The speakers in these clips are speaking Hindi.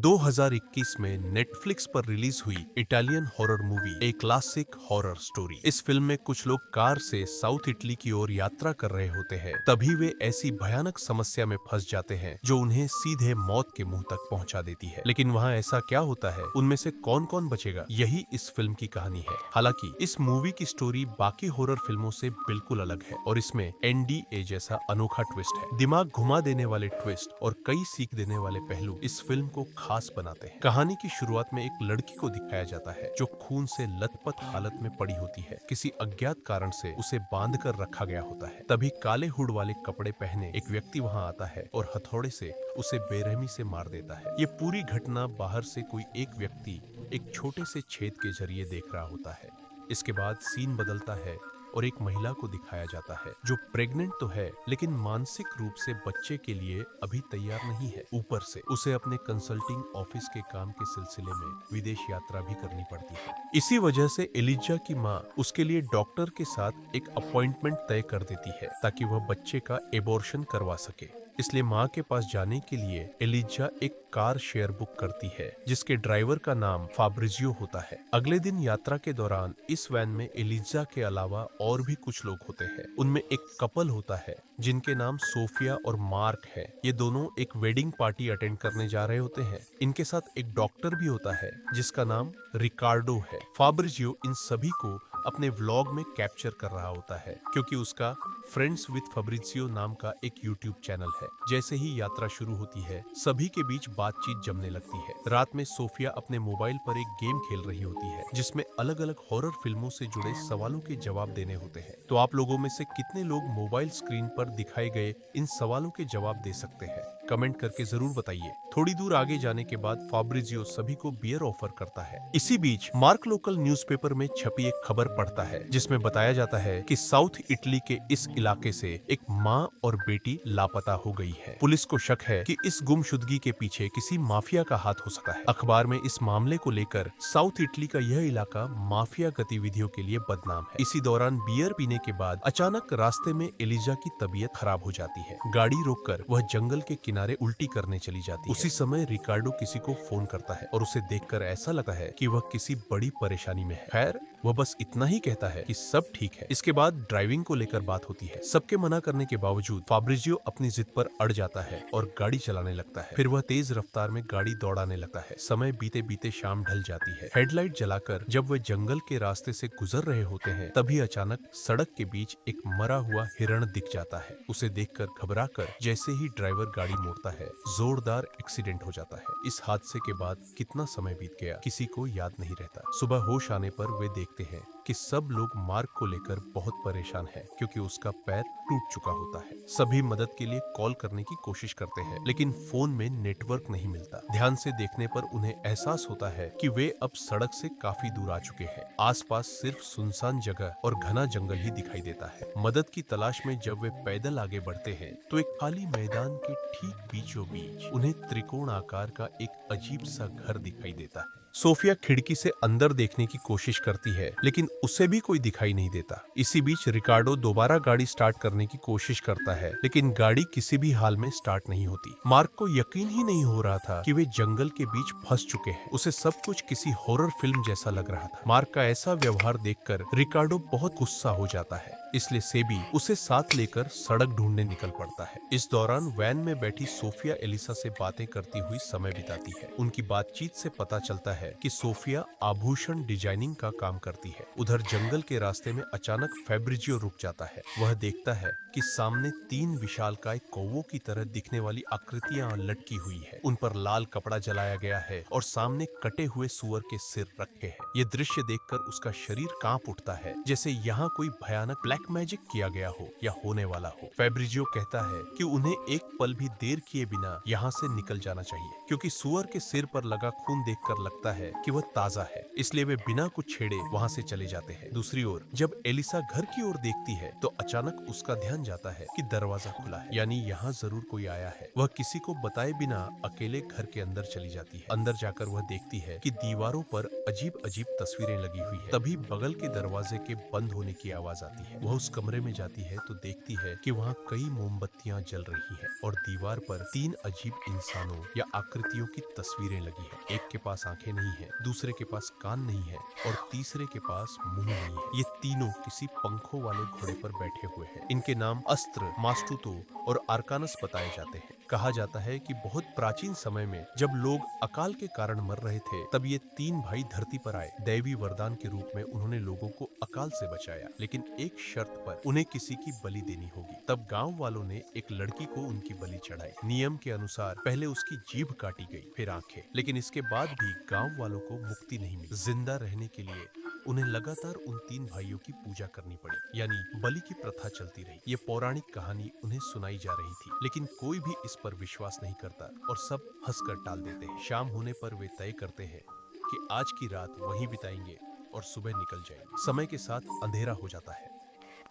2021 में नेटफ्लिक्स पर रिलीज हुई Italian horror movie a classic horror story. इस फिल्म में कुछ लोग कार से साउथ इटली की ओर यात्रा कर रहे होते हैं, तभी वे ऐसी भयानक समस्या में फंस जाते हैं जो उन्हें सीधे मौत के मुंह तक पहुंचा देती है। लेकिन वहां ऐसा क्या होता है, उनमें से कौन कौन बचेगा, यही इस फिल्म की कहानी है। हालांकि इस मूवी की स्टोरी बाकी हॉरर फिल्मों से बिल्कुल अलग है और इसमें NDA जैसा अनोखा ट्विस्ट है। दिमाग घुमा देने वाले ट्विस्ट और कई सीख देने वाले पहलू इस फिल्म को खास बनाते हैं। कहानी की शुरुआत में एक लड़की को दिखाया जाता है जो खून से लथपथ हालत में पड़ी होती है। किसी अज्ञात कारण से उसे बांध कर रखा गया होता है। तभी काले हुड वाले कपड़े पहने एक व्यक्ति वहां आता है और हथौड़े से उसे बेरहमी से मार देता है। ये पूरी घटना बाहर से कोई एक व्यक्ति एक छोटे से छेद के जरिए देख रहा होता है। इसके बाद सीन बदलता है और एक महिला को दिखाया जाता है जो प्रेग्नेंट तो है लेकिन मानसिक रूप से बच्चे के लिए अभी तैयार नहीं है। ऊपर से उसे अपने कंसल्टिंग ऑफिस के काम के सिलसिले में विदेश यात्रा भी करनी पड़ती है। इसी वजह से एलिजा की माँ उसके लिए डॉक्टर के साथ एक अपॉइंटमेंट तय कर देती है ताकि वह बच्चे का एबॉर्शन करवा सके। इसलिए माँ के पास जाने के लिए एलिजा एक कार शेयर बुक करती है जिसके ड्राइवर का नाम फाब्रिजियो होता है। अगले दिन यात्रा के दौरान इस वैन में एलिजा के अलावा और भी कुछ लोग होते हैं। उनमें एक कपल होता है जिनके नाम सोफिया और मार्क है। ये दोनों एक वेडिंग पार्टी अटेंड करने जा रहे होते हैं। इनके साथ एक डॉक्टर भी होता है जिसका नाम रिकार्डो है। फाब्रिजियो इन सभी को अपने व्लॉग में कैप्चर कर रहा होता है क्योंकि उसका फ्रेंड्स विद फाब्रिजियो नाम का एक यूट्यूब चैनल है। जैसे ही यात्रा शुरू होती है सभी के बीच बातचीत जमने लगती है। रात में सोफिया अपने मोबाइल पर एक गेम खेल रही होती है जिसमें अलग अलग हॉरर फिल्मों से जुड़े सवालों के जवाब देने होते हैं। तो आप लोगों में से कितने लोग मोबाइल स्क्रीन पर दिखाए गए इन सवालों के जवाब दे सकते हैं? कमेंट करके जरूर बताइए। थोड़ी दूर आगे जाने के बाद फाब्रिजियो सभी को बियर ऑफर करता है। इसी बीच मार्क लोकल न्यूज़पेपर में छपी एक खबर पढ़ता है जिसमें बताया जाता है कि साउथ इटली के इस इलाके से एक माँ और बेटी लापता हो गई है। पुलिस को शक है कि इस गुमशुदगी के पीछे किसी माफिया का हाथ हो सकता है। अखबार में इस मामले को लेकर साउथ इटली का यह इलाका माफिया गतिविधियों के लिए बदनाम है। इसी दौरान बियर पीने के बाद अचानक रास्ते में एलिजा की तबीयत खराब हो जाती है। गाड़ी रोककर वह जंगल के किनारे उल्टी करने चली जाती है। उसी समय रिकार्डो किसी को फोन करता है और उसे देखकर ऐसा लगता है कि वह किसी बड़ी परेशानी में है। खैर वह बस इतना ही कहता है कि सब ठीक है। इसके बाद ड्राइविंग को लेकर बात होती है। सबके मना करने के बावजूद फाब्रिजियो अपनी जिद पर अड़ जाता है और गाड़ी चलाने लगता है। फिर वह तेज रफ्तार में गाड़ी दौड़ाने लगता है। समय बीते बीते शाम ढल जाती है। हेडलाइट जलाकर जब वे जंगल के रास्ते से गुजर रहे होते हैं तभी अचानक सड़क के बीच एक मरा हुआ हिरण दिख जाता है। उसे देखकर घबराकर जैसे ही ड्राइवर गाड़ी मोड़ता है जोरदार एक्सीडेंट हो जाता है। इस हादसे के बाद कितना समय बीत गया किसी को याद नहीं रहता। सुबह होश आने पर वे देखते हैं कि सब लोग मार्क को लेकर बहुत परेशान हैं क्योंकि उसका पैर टूट चुका होता है। सभी मदद के लिए कॉल करने की कोशिश करते हैं लेकिन फोन में नेटवर्क नहीं मिलता। ध्यान से देखने पर उन्हें एहसास होता है कि वे अब सड़क से काफी दूर आ चुके हैं। आसपास सिर्फ सुनसान जगह और घना जंगल ही दिखाई देता है। मदद की तलाश में जब वे पैदल आगे बढ़ते हैं तो एक खाली मैदान के ठीक बीचों बीच उन्हें त्रिकोण आकार का एक अजीब सा घर दिखाई देता है। सोफिया खिड़की से अंदर देखने की कोशिश करती है लेकिन उसे भी कोई दिखाई नहीं देता। इसी बीच रिकार्डो दोबारा गाड़ी स्टार्ट करने की कोशिश करता है लेकिन गाड़ी किसी भी हाल में स्टार्ट नहीं होती। मार्क को यकीन ही नहीं हो रहा था कि वे जंगल के बीच फंस चुके हैं। उसे सब कुछ किसी हॉरर फिल्म जैसा लग रहा था। मार्क का ऐसा व्यवहार देखकर रिकार्डो बहुत गुस्सा हो जाता है, इसलिए सेबी उसे साथ लेकर सड़क ढूंढने निकल पड़ता है। इस दौरान वैन में बैठी सोफिया एलिसा से बातें करती हुई समय बिताती है। उनकी बातचीत से पता चलता है कि सोफिया आभूषण डिजाइनिंग का काम करती है। उधर जंगल के रास्ते में अचानक फाब्रिजियो रुक जाता है। वह देखता है कि सामने 3 विशालकाय कौवों की तरह दिखने वाली आकृतियां लटकी हुई है। उन पर लाल कपड़ा जलाया गया है और सामने कटे हुए सुअर के सिर रखे हैं। ये दृश्य देखकर उसका शरीर कांप उठता है जैसे यहाँ कोई भयानक ब्लैक मैजिक किया गया हो या होने वाला हो। फाब्रिजियो कहता है कि उन्हें एक पल भी देर किए बिना यहाँ से निकल जाना चाहिए क्योंकि सुअर के सिर पर लगा खून देखकर लगता है कि वह ताजा है। इसलिए वे बिना कुछ छेड़े वहाँ से चले जाते हैं। दूसरी ओर जब एलिसा घर की ओर देखती है तो अचानक उसका ध्यान जाता है कि दरवाजा खुला है, यानी यहाँ जरूर कोई आया है। वह किसी को बताए बिना अकेले घर के अंदर चली जाती है। अंदर जाकर वह देखती है कि दीवारों पर अजीब अजीब तस्वीरें लगी हुई है। तभी बगल के दरवाजे के बंद होने की आवाज आती है। वह उस कमरे में जाती है तो देखती है कि वहाँ कई मोमबत्तियां जल रही हैं और दीवार पर 3 अजीब इंसानों या आकृतियों की तस्वीरें लगी है। एक के पास आंखें नहीं है, दूसरे के पास कान नहीं है और तीसरे के पास मुंह नहीं है। ये तीनों किसी पंखों वाले घोड़े पर बैठे हुए हैं। इनके नाम अस्त्र, मास्टुतो और आर्कानस बताए जाते हैं। कहा जाता है कि बहुत प्राचीन समय में जब लोग अकाल के कारण मर रहे थे, तब ये 3 भाई धरती पर आए। दैवी वरदान के रूप में उन्होंने लोगों को अकाल से बचाया, लेकिन एक शर्त पर, उन्हें किसी की बलि देनी होगी। तब गांव वालों ने एक लड़की को उनकी बलि चढ़ाई। नियम के अनुसार पहले उसकी जीभ काटी गई, फिर आंखें। लेकिन इसके बाद भी गांव वालों को मुक्ति नहीं मिली। जिंदा रहने के लिए उन्हें लगातार उन 3 भाइयों की पूजा करनी पड़ी, यानी बलि की प्रथा चलती रही। ये पौराणिक कहानी उन्हें सुनाई जा रही थी, लेकिन कोई भी इस पर विश्वास नहीं करता और सब हंसकर टाल देते हैं। शाम होने पर वे तय करते हैं कि आज की रात वहीं बिताएंगे और सुबह निकल जाएंगे। समय के साथ अंधेरा हो जाता है।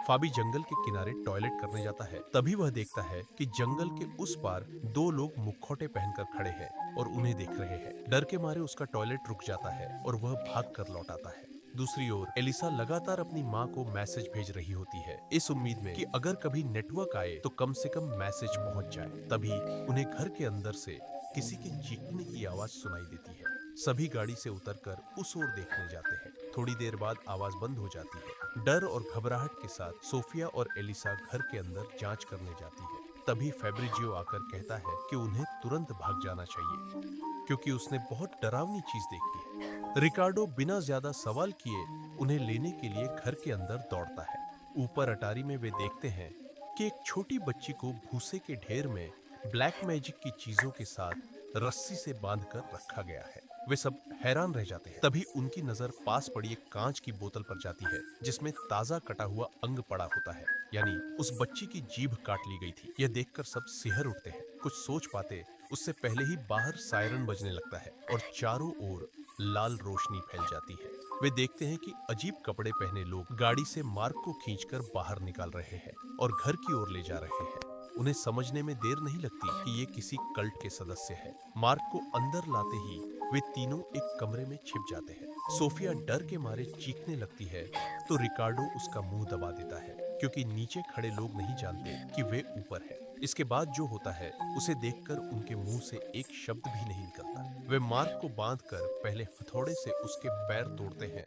फाबी जंगल के किनारे टॉयलेट करने जाता है। तभी वह देखता है कि जंगल के उस पार 2 लोग मुखौटे पहनकर खड़े हैं और उन्हें देख रहे हैं। डर के मारे उसका टॉयलेट रुक जाता है और वह भाग कर लौट आता है। दूसरी ओर एलिसा लगातार अपनी माँ को मैसेज भेज रही होती है, इस उम्मीद में कि अगर कभी नेटवर्क आए तो कम से कम मैसेज पहुंच जाए। तभी उन्हें घर के अंदर से किसी के चीखने की आवाज सुनाई देती है। सभी गाड़ी से उतरकर उस ओर देखने जाते हैं। थोड़ी देर बाद आवाज बंद हो जाती है। डर और घबराहट के साथ सोफिया और एलिसा घर के अंदर जांच करने जाती है। तभी फैब्रिजियो आकर कहता है कि उन्हें तुरंत भाग जाना चाहिए, क्योंकि उसने बहुत डरावनी चीज देखी है। रिकार्डो बिना ज्यादा सवाल किए उन्हें लेने के लिए घर के अंदर दौड़ता है। ऊपर अटारी में वे देखते हैं कि एक छोटी बच्ची को भूसे के ढेर में ब्लैक मैजिक की चीजों के साथ रस्सी से बांधकर रखा गया है। वे सब हैरान रह जाते हैं। तभी उनकी नजर पास पड़ी एक कांच की बोतल पर जाती है, जिसमें ताजा कटा हुआ अंग पड़ा होता है, यानी उस बच्ची की जीभ काट ली गई थी। यह देखकर सब सिहर उठते हैं। कुछ सोच पाते उससे पहले ही बाहर सायरन बजने लगता है और चारों ओर लाल रोशनी फैल जाती है। वे देखते हैं कि अजीब कपड़े पहने लोग गाड़ी से मार्क को खींचकर बाहर निकाल रहे हैं और घर की ओर ले जा रहे हैं। उन्हें समझने में देर नहीं लगती कि ये किसी कल्ट के सदस्य हैं। मार्क को अंदर लाते ही वे तीनों एक कमरे में छिप जाते हैं। सोफिया डर के मारे चीखने लगती है तो रिकार्डो उसका मुंह दबा देता है, क्योंकि नीचे खड़े लोग नहीं जानते कि वे ऊपर है। इसके बाद जो होता है उसे देखकर उनके मुंह से एक शब्द भी नहीं निकलता। वे मार्क को बांधकर पहले हथौड़े से उसके पैर तोड़ते हैं